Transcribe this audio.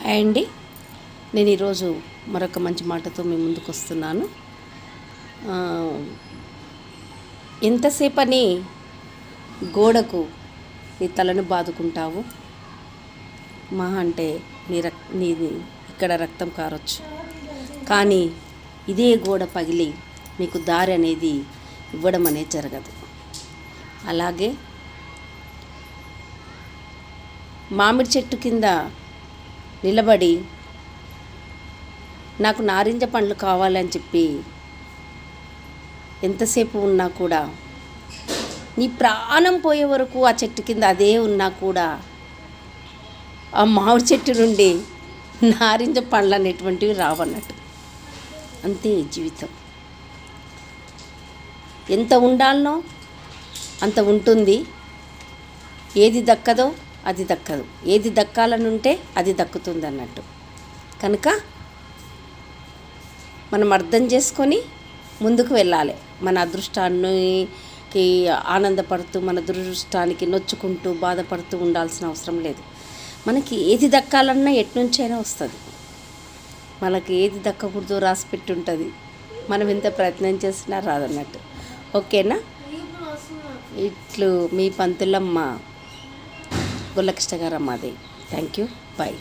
Hi అండి. నేను ఈరోజు మరొక మంచి మాటతో మీ ముందుకు వస్తున్నాను. ఎంతసేపని గోడకు నీ తలను బాదుకుంటావు? మహా అంటే నీది ఇక్కడ రక్తం కారొచ్చు, కానీ ఇదే గోడ పగిలి మీకు దారి అనేది ఇవ్వడం అనేది జరగదు. అలాగే మామిడి చెట్టు కింద నిలబడి నాకు నారింజ పండ్లు కావాలని చెప్పి ఎంతసేపు ఉన్నా కూడా, నీ ప్రాణం పోయే వరకు ఆ చెట్టు కింద అదే ఉన్నా కూడా ఆ మామిడి చెట్టు నుండి నారింజ పండ్లు అనేటువంటివి రావన్నట్టు. అంతే జీవితం. ఎంత ఉండాలనో అంత ఉంటుంది. ఏది దక్కదో అది దక్కదు, ఏది దక్కాలనుంటే అది దక్కుతుంది అన్నట్టు. కనుక మనం అర్థం చేసుకొని ముందుకు వెళ్ళాలి. మన అదృష్టానికి ఆనందపడుతూ, మన దురదృష్టానికి నొచ్చుకుంటూ బాధపడుతూ ఉండాల్సిన అవసరం లేదు. మనకి ఏది దక్కాలన్నా ఎట్నుంచైనా వస్తుంది. మనకి ఏది దక్కకూడదో రాసి పెట్టి ఉంటుంది. మనం ఎంత ప్రయత్నం చేసినా రాదన్నట్టు. ఓకేనా? ఇట్లు మీ పంతులమ్మ, గుల్లకృష్ణ గారు అమ్మది. Thank you. బాయ్.